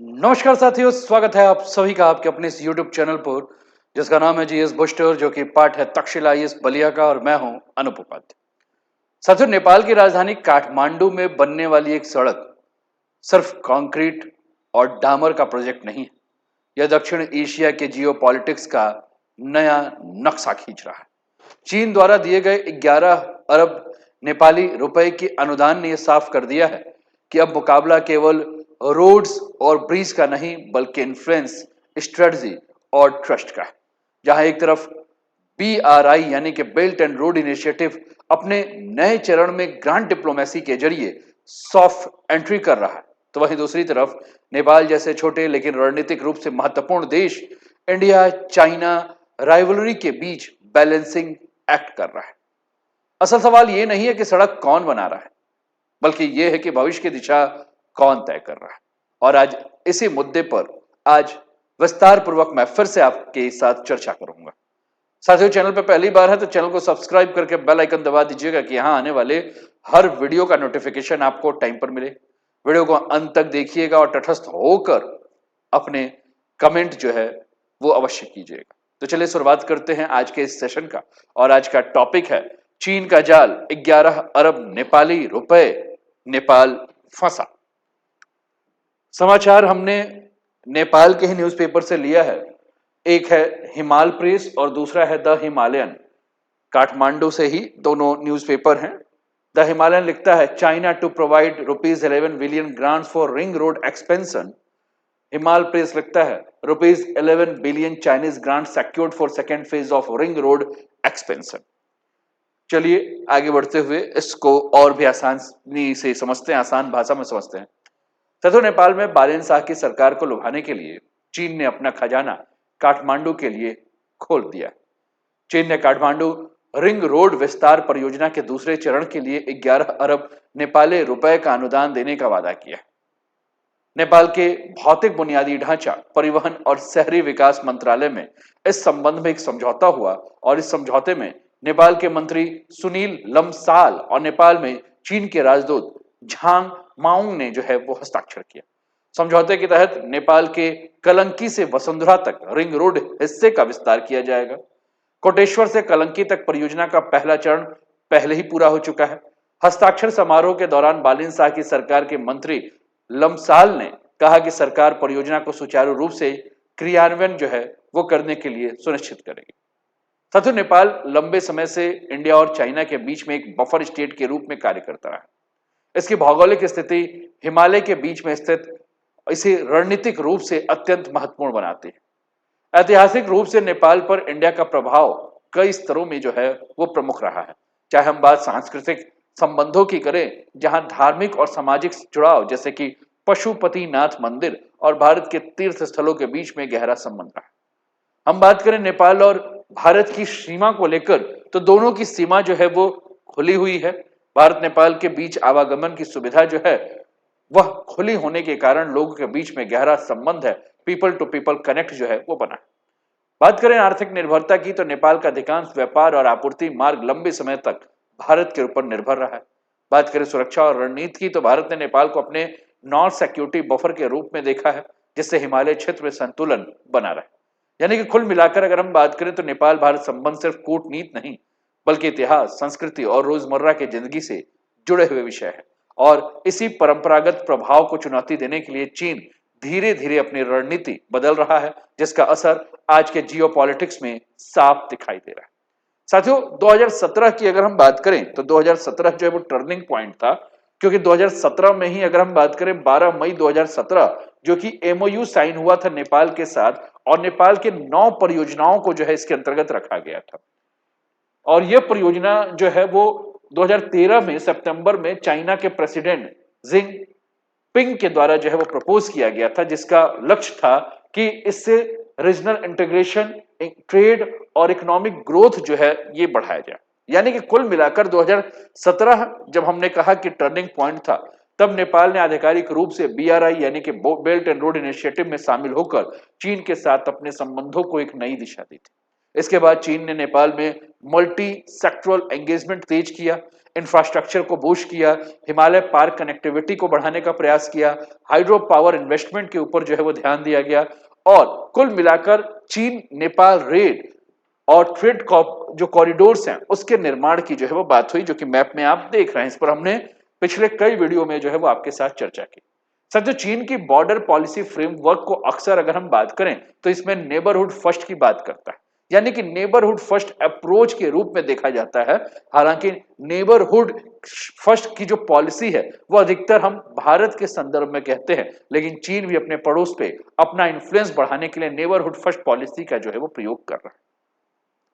नमस्कार साथियों, स्वागत है आप सभी का आपके अपने इस YouTube चैनल पर जिसका नाम है जीएस बुस्टर, जो कि पार्ट है तक्षशिला आईएएस बलिया का। और मैं हूं अनुप उपाध्याय। साथियों, नेपाल की राजधानी काठमांडू में बनने वाली एक सड़क सिर्फ कंक्रीट और डामर का प्रोजेक्ट नहीं है। यह दक्षिण एशिया के जियोपॉलिटिक्स का नया नक्शा खींच रहा है। चीन द्वारा दिए गए 11 अरब नेपाली रुपए के अनुदान ने यह साफ कर दिया है कि अब मुकाबला केवल रोड्स और ब्रिज का नहीं बल्कि इन्फ्लुएंस, स्ट्रेटजी और ट्रस्ट का है। जहां एक तरफ BRI यानी कि बेल्ट एंड रोड इनिशिएटिव अपने नए चरण में ग्रांड डिप्लोमेसी के जरिए सॉफ्ट एंट्री कर रहा है, तो वहीं दूसरी तरफ नेपाल जैसे छोटे लेकिन रणनीतिक रूप से महत्वपूर्ण देश इंडिया चाइना राइवलरी के बीच बैलेंसिंग एक्ट कर रहा है। असल सवाल यह नहीं है कि सड़क कौन बना रहा है, बल्कि यह है कि भविष्य की दिशा कौन तय कर रहा है। और आज इसी मुद्दे पर आज विस्तार पूर्वक मैं फिर से आपके साथ चर्चा करूंगा। साथियों, चैनल पर पहली बार है तो चैनल को सब्सक्राइब करके बेल आइकन दबा दीजिएगा कि यहां आने वाले हर वीडियो का नोटिफिकेशन आपको टाइम पर मिले। वीडियो को अंत तक देखिएगा और तटस्थ होकर अपने कमेंट जो है वो अवश्य कीजिएगा। तो चलिए शुरुआत करते हैं आज के इस सेशन का। और आज का टॉपिक है चीन का जाल, 11 अरब नेपाली रुपए, नेपाल फंसा। समाचार हमने नेपाल के ही न्यूज़पेपर से लिया है। एक है हिमाल प्रेस और दूसरा है द हिमालयन। काठमांडू से ही दोनों न्यूज़पेपर हैं। द हिमालयन लिखता है China to provide ₹11 billion grants for ring road expansion. Himal press लिखता है ₹11 billion Chinese grant secured for second phase of ring road expansion. चलिए आगे बढ़ते हुए इसको और भी आसानी से समझते हैं, आसान भाषा में समझते हैं। साथियों, नेपाल में बालेन शाह की सरकार को लुभाने के लिए चीन ने अपना खजाना काठमांडू के लिए खोल दिया। चीन ने काठमांडू रिंग रोड विस्तार परियोजना के दूसरे चरण के लिए 11 अरब नेपाली रुपए का अनुदान देने का वादा किया। नेपाल के भौतिक बुनियादी ढांचा, परिवहन और शहरी विकास मंत्रालय में इस संबंध में एक समझौता हुआ और इस समझौते में नेपाल के मंत्री सुनील लम्साल और नेपाल में चीन के राजदूत झांग माउंग ने जो है वो हस्ताक्षर किया। समझौते के तहत नेपाल के कलंकी से वसुंधरा तक रिंग रोड हिस्से का विस्तार किया जाएगा। कोटेश्वर से कलंकी तक परियोजना का पहला चरण पहले ही पूरा हो चुका है। हस्ताक्षर समारोह के दौरान बालिन शाह की सरकार के मंत्री लम्साल ने कहा कि सरकार परियोजना को सुचारू रूप से क्रियान्वयन जो है वो करने के लिए सुनिश्चित करेगी। साथियों, नेपाल लंबे समय से इंडिया और चाइना के बीच में एक बफर स्टेट के रूप में कार्य करता रहा है। इसकी भौगोलिक स्थिति हिमालय के बीच में स्थित इसे रणनीतिक रूप से अत्यंत महत्वपूर्ण बनाती है। ऐतिहासिक रूप से नेपाल पर इंडिया का प्रभाव कई स्तरों में जो है वो प्रमुख रहा है। चाहे हम बात सांस्कृतिक संबंधों की करें, जहां धार्मिक और सामाजिक जुड़ाव जैसे कि पशुपतिनाथ मंदिर और भारत के तीर्थ स्थलों के बीच में गहरा संबंध रहा है। हम बात करें नेपाल और भारत की सीमा को लेकर, तो दोनों की सीमा जो है वो खुली हुई है। भारत नेपाल के बीच आवागमन की सुविधा जो है वह खुली होने के कारण लोगों के बीच में गहरा संबंध है, पीपल टू पीपल कनेक्ट जो है वो बना है। बात करें आर्थिक निर्भरता की, तो नेपाल का अधिकांश व्यापार और आपूर्ति मार्ग लंबे समय तक भारत के ऊपर निर्भर रहा है। बात करें सुरक्षा और रणनीति की, तो भारत ने नेपाल को अपने नॉर्थ सिक्योरिटी बफर के रूप में देखा है, जिससे हिमालय क्षेत्र में संतुलन बना रहे। यानी कि कुल मिलाकर अगर हम बात करें तो नेपाल भारत संबंध सिर्फ कूटनीति नहीं बल्कि इतिहास, संस्कृति और रोजमर्रा की जिंदगी से जुड़े हुए विषय है। और इसी परंपरागत प्रभाव को चुनौती देने के लिए चीन धीरे धीरे अपनी रणनीति बदल रहा है, जिसका असर आज के जियोपॉलिटिक्स में साफ दिखाई दे रहा है। साथियों, 2017 की अगर हम बात करें तो 2017 जो है वो टर्निंग पॉइंट था, क्योंकि 2017 में ही अगर हम बात करें 12 मई 2017 जो कि MOU साइन हुआ था नेपाल के साथ, और नेपाल के 9 परियोजनाओं को जो है इसके अंतर्गत रखा गया था। और यह परियोजना जो है वो 2013 में सितंबर में चाइना के प्रेसिडेंट जिनपिंग के द्वारा जो है वो प्रपोज किया गया था, जिसका लक्ष्य था कि इससे रीजनल इंटीग्रेशन, ट्रेड और इकोनॉमिक ग्रोथ जो है ये बढ़ाया जाए। यानी कि कुल मिलाकर 2017 जब हमने कहा कि टर्निंग पॉइंट था, तब नेपाल ने आधिकारिक रूप से BRI यानी कि बेल्ट एंड रोड इनिशिएटिव में शामिल होकर चीन के साथ अपने संबंधों को एक नई दिशा दी थी। इसके बाद चीन ने नेपाल में मल्टी सेक्टरल एंगेजमेंट तेज किया, इंफ्रास्ट्रक्चर को बूस्ट किया, हिमालय पार कनेक्टिविटी को बढ़ाने का प्रयास किया, हाइड्रो पावर इन्वेस्टमेंट के ऊपर जो है वो ध्यान दिया गया और कुल मिलाकर चीन नेपाल रेल और ट्रेड जो कॉरिडोर्स हैं उसके निर्माण की जो है वो बात हुई, जो कि मैप में आप देख रहे हैं। इस पर हमने पिछले कई वीडियो में जो है वो आपके साथ चर्चा की। साथियों, चीन की बॉर्डर पॉलिसी फ्रेमवर्क को अक्सर अगर हम बात करें तो इसमें नेबरहुड फर्स्ट की बात करता है, यानी कि नेबरहुड फर्स्ट अप्रोच के रूप में देखा जाता है। हालांकि नेबरहुड फर्स्ट की जो पॉलिसी है वो अधिकतर हम भारत के संदर्भ में कहते हैं, लेकिन चीन भी अपने पड़ोस पे अपना इन्फ्लुएंस बढ़ाने के लिए नेबरहुड फर्स्ट पॉलिसी का जो है वो प्रयोग कर रहा है।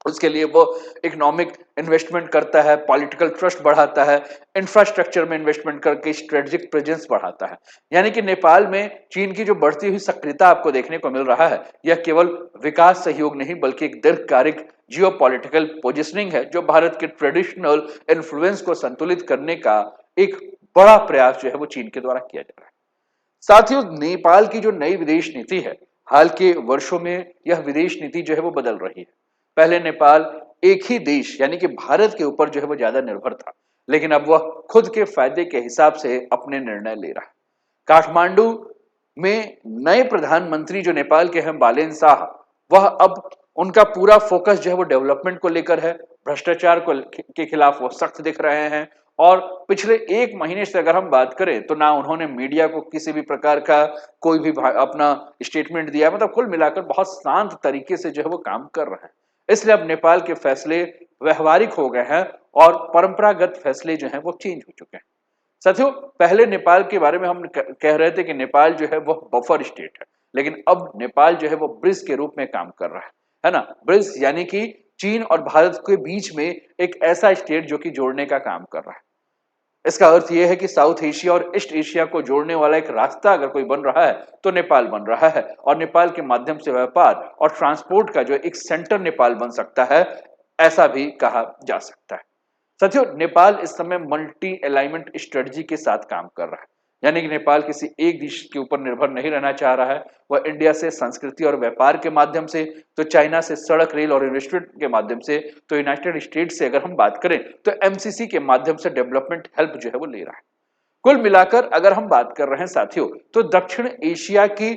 उसके लिए वो इकोनॉमिक इन्वेस्टमेंट करता है, पॉलिटिकल ट्रस्ट बढ़ाता है, इंफ्रास्ट्रक्चर में इन्वेस्टमेंट करके स्ट्रेटेजिक प्रेजेंस बढ़ाता है। यानी कि नेपाल में चीन की जो बढ़ती हुई सक्रियता आपको देखने को मिल रहा है, यह केवल विकास सहयोग नहीं बल्कि एक दीर्घकालिक जियोपॉलिटिकल पोजिशनिंग है, जो भारत के ट्रेडिशनल इन्फ्लुएंस को संतुलित करने का एक बड़ा प्रयास जो है वो चीन के द्वारा किया जा रहा है। साथियों, नेपाल की जो नई विदेश नीति है, हाल के वर्षों में यह विदेश नीति जो है वो बदल रही है। पहले नेपाल एक ही देश यानी कि भारत के ऊपर जो है वो ज्यादा निर्भर था, लेकिन अब वह खुद के फायदे के हिसाब से अपने निर्णय ले रहा है। काठमांडू में नए प्रधानमंत्री जो नेपाल के हैं बालेन शाह, वह अब उनका पूरा फोकस जो है वो डेवलपमेंट को लेकर है, भ्रष्टाचार को के खिलाफ वो सख्त दिख रहे हैं। और पिछले एक महीने से अगर हम बात करें तो ना उन्होंने मीडिया को किसी भी प्रकार का कोई भी अपना स्टेटमेंट दिया, मतलब कुल मिलाकर बहुत शांत तरीके से जो है वो काम कर रहे हैं। इसलिए अब नेपाल के फैसले व्यवहारिक हो गए हैं और परंपरागत फैसले जो हैं वो चेंज हो चुके हैं। साथियों, पहले नेपाल के बारे में हम कह रहे थे कि नेपाल जो है वह बफर स्टेट है, लेकिन अब नेपाल जो है वो ब्रिज के रूप में काम कर रहा है ना। ब्रिज यानी कि चीन और भारत के बीच में एक ऐसा स्टेट जो कि जोड़ने का काम कर रहा है। इसका अर्थ यह है कि साउथ एशिया और ईस्ट एशिया को जोड़ने वाला एक रास्ता अगर कोई बन रहा है तो नेपाल बन रहा है, और नेपाल के माध्यम से व्यापार और ट्रांसपोर्ट का जो एक सेंटर नेपाल बन सकता है, ऐसा भी कहा जा सकता है। साथियों, नेपाल इस समय मल्टी अलाइनमेंट स्ट्रेटजी के साथ काम कर रहा है, यानी कि नेपाल किसी एक देश के ऊपर निर्भर नहीं रहना चाह रहा है। वह इंडिया से संस्कृति और व्यापार के माध्यम से, तो चाइना से सड़क रेल और इन्वेस्टमेंट के माध्यम से, तो यूनाइटेड स्टेट्स से अगर हम बात करें तो एमसीसी के माध्यम से डेवलपमेंट हेल्प जो है वो ले रहा है। कुल मिलाकर अगर हम बात कर रहे हैं साथियों, तो दक्षिण एशिया की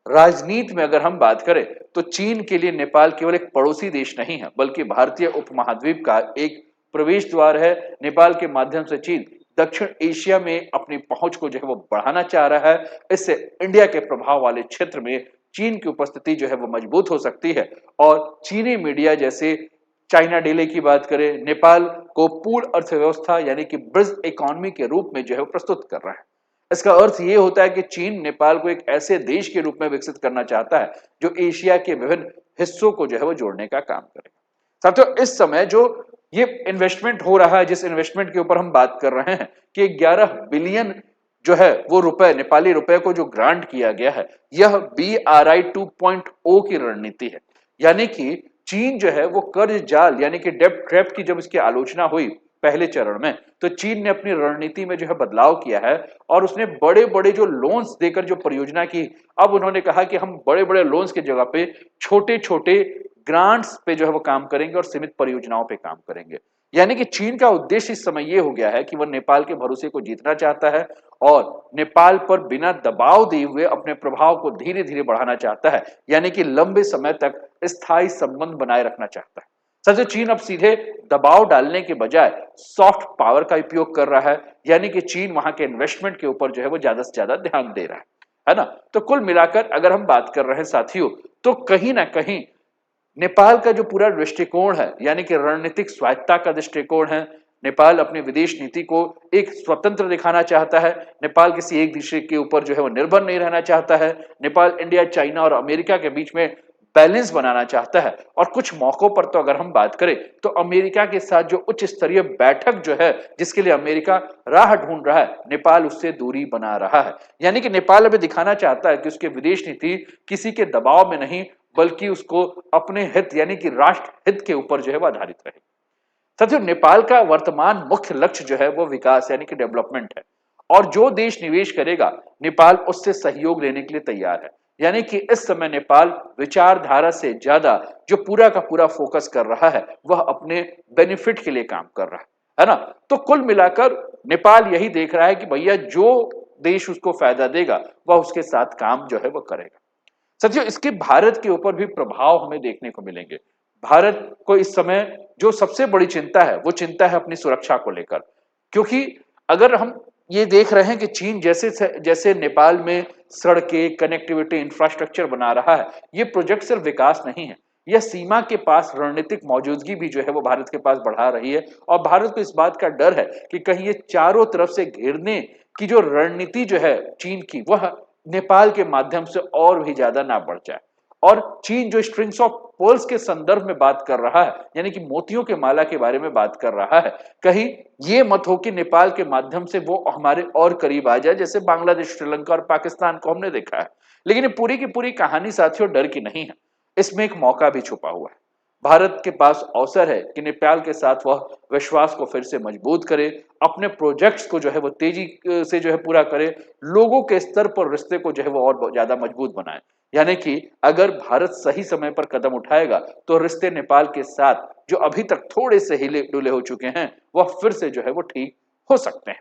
राजनीति में अगर हम बात करें तो चीन के लिए नेपाल केवल एक पड़ोसी देश नहीं है, बल्कि भारतीय उपमहाद्वीप का एक प्रवेश द्वार है। नेपाल के माध्यम से चीन दक्षिण एशिया में अपनी पहुंच को जो है वो बढ़ाना चाह रहा है। इससे इंडिया के प्रभाव वाले क्षेत्र में चीन की उपस्थिति जो है वो मजबूत हो सकती है, और चीनी मीडिया जैसे चाइना डेली की बात करें, नेपाल को पूर्ण अर्थव्यवस्था यानी कि ब्रिज इकोनॉमी के रूप में जो है प्रस्तुत कर रहा है। इसका अर्थ ये होता है कि चीन नेपाल को एक ऐसे देश के रूप में विकसित करना चाहता है जो एशिया के विभिन्न हिस्सों को जो है वो जोड़ने का काम करेगा। साथियों, इस समय जो ये इन्वेस्टमेंट हो रहा है, जिस इन्वेस्टमेंट के ऊपर हम बात कर रहे हैं कि 11 बिलियन जो है वो रुपए, नेपाली रुपए को जो ग्रांट किया गया है, यह BRI 2.0 की रणनीति है। यानी कि चीन जो है वो कर्ज जाल यानी कि डेब्ट ट्रैप की जब इसकी आलोचना हुई पहले चरण में, तो चीन ने अपनी रणनीति में जो है बदलाव किया है और उसने बड़े बड़े जो लोन्स देकर जो परियोजना की, अब उन्होंने कहा कि हम बड़े बड़े लोन्स की जगह पे छोटे छोटे ग्रांट्स पे जो है वो काम करेंगे और सीमित परियोजनाओं पे काम करेंगे। यानी कि चीन का उद्देश्य इस समय ये हो गया है कि वह नेपाल के भरोसे को जीतना चाहता है और नेपाल पर बिना दबाव दिए हुए अपने प्रभाव को धीरे धीरे बढ़ाना चाहता है, यानी कि लंबे समय तक स्थायी संबंध बनाए रखना चाहता है। सच, चीन अब सीधे दबाव डालने के बजाय सॉफ्ट पावर का उपयोग कर रहा है, यानी कि चीन वहां के इन्वेस्टमेंट के ऊपर जो है वो ज्यादा से ज्यादा ध्यान दे रहा है ना। तो कुल मिलाकर अगर हम बात कर रहे हैं साथियों, तो कहीं ना कहीं नेपाल का जो पूरा दृष्टिकोण है, यानी कि रणनीतिक स्वायत्ता का दृष्टिकोण है, नेपाल अपनी विदेश नीति को एक स्वतंत्र दिखाना चाहता है। नेपाल किसी एक देश के ऊपर जो है वो निर्भर नहीं रहना चाहता है। नेपाल इंडिया, चाइना और अमेरिका के बीच में बैलेंस बनाना चाहता है, और कुछ मौकों पर तो अगर हम बात करें तो अमेरिका के साथ जो उच्च स्तरीय बैठक जो है जिसके लिए अमेरिका राह ढूंढ रहा है, नेपाल उससे दूरी बना रहा है। यानी कि नेपाल अभी दिखाना चाहता है कि उसकी विदेश नीति किसी के दबाव में नहीं, बल्कि उसको अपने हित यानी कि राष्ट्र हित के ऊपर जो है वो आधारित रहे। साथियों, नेपाल का वर्तमान मुख्य लक्ष्य जो है वो विकास यानी कि डेवलपमेंट है, और जो देश निवेश करेगा नेपाल उससे सहयोग लेने के लिए तैयार है। यानी कि इस समय नेपाल विचारधारा से ज्यादा जो पूरा का पूरा फोकस कर रहा है वह अपने बेनिफिट के लिए काम कर रहा है ना। तो कुल मिलाकर नेपाल यही देख रहा है कि भैया जो देश उसको फायदा देगा वह उसके साथ काम जो है वह करेगा। साथियों, इसके भारत के ऊपर भी प्रभाव हमें देखने को मिलेंगे। भारत को इस समय जो सबसे बड़ी चिंता है वो चिंता है अपनी सुरक्षा को लेकर, क्योंकि अगर हम ये देख रहे हैं कि चीन जैसे जैसे नेपाल में सड़कें, कनेक्टिविटी, इंफ्रास्ट्रक्चर बना रहा है, ये प्रोजेक्ट सिर्फ विकास नहीं है, यह सीमा के पास रणनीतिक मौजूदगी भी जो है वो भारत के पास बढ़ा रही है। और भारत को इस बात का डर है कि कहीं ये चारों तरफ से घेरने की जो रणनीति जो है चीन की, वह नेपाल के माध्यम से और भी ज्यादा ना बढ़ जाए। और चीन जो स्ट्रिंग्स ऑफ पर्ल्स के संदर्भ में बात कर रहा है, यानी कि मोतियों के माला के बारे में बात कर रहा है, कहीं ये मत हो कि नेपाल के माध्यम से वो हमारे और करीब आ जाए, जैसे बांग्लादेश, श्रीलंका और पाकिस्तान को हमने देखा है। लेकिन ये पूरी की पूरी कहानी साथियों डर की नहीं है, इसमें एक मौका भी छुपा हुआ है। भारत के पास अवसर है कि नेपाल के साथ वह विश्वास को फिर से मजबूत करे, अपने प्रोजेक्ट्स को जो है वो तेजी से जो है पूरा करे, लोगों के स्तर पर रिश्ते को जो है वो और ज्यादा मजबूत बनाए। यानी कि अगर भारत सही समय पर कदम उठाएगा तो रिश्ते नेपाल के साथ जो अभी तक थोड़े से हिले डुले हो चुके हैं वह फिर से जो है वो ठीक हो सकते हैं।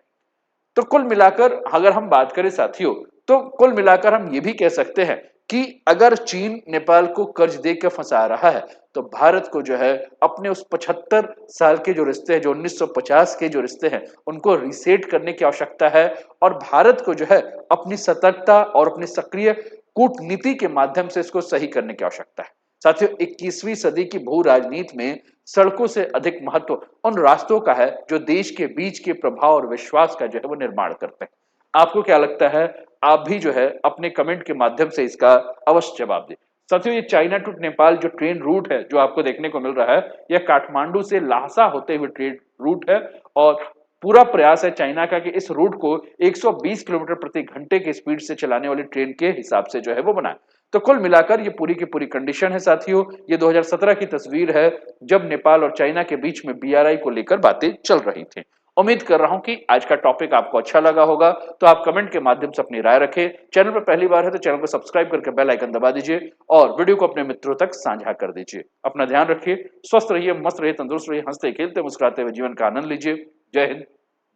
तो कुल मिलाकर अगर हम बात करें साथियों, तो कुल मिलाकर हम ये भी कह सकते हैं कि अगर चीन नेपाल को कर्ज देकर फंसा रहा है तो भारत को जो है अपने उस 75 साल के जो रिश्ते हैं, जो 1950 के जो रिश्ते हैं, उनको रीसेट करने की आवश्यकता है। और भारत को जो है अपनी सतर्कता और अपनी सक्रिय कूटनीति के माध्यम से इसको सही करने की आवश्यकता है। साथियों, 21वीं सदी की भू राजनीति में सड़कों से अधिक महत्व उन रास्तों का है जो देश के बीच के प्रभाव और विश्वास का जो है वो निर्माण करते हैं। आपको क्या लगता है? आप भी जो है अपने कमेंट के माध्यम से इसका अवश्य जवाब दें। साथियों, ये चाइना टू नेपाल जो ट्रेन रूट है जो आपको देखने को मिल रहा है, यह काठमांडू से लासा होते हुए ट्रेन रूट है। और पूरा प्रयास है चाइना का कि इस रूट को 120 किलोमीटर प्रति घंटे की स्पीड से चलाने वाली ट्रेन के हिसाब से जो है वो बनाए। तो कुल मिलाकर ये पूरी की पूरी कंडीशन है साथियों। ये 2017 की तस्वीर है जब नेपाल और चाइना के बीच में बीआरआई को लेकर बातें चल रही थी। उम्मीद कर रहा हूं कि आज का टॉपिक आपको अच्छा लगा होगा। तो आप कमेंट के माध्यम से अपनी राय रखें। चैनल पर पहली बार है तो चैनल को सब्सक्राइब करके बेल आइकन दबा दीजिए और वीडियो को अपने मित्रों तक साझा कर दीजिए। अपना ध्यान रखिए, स्वस्थ रहिए, मस्त रहिए, तंदुरुस्त रहिए, हंसते खेलते मुस्कुराते हुए जीवन का आनंद लीजिए। जय हिंद,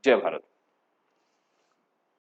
जय भारत।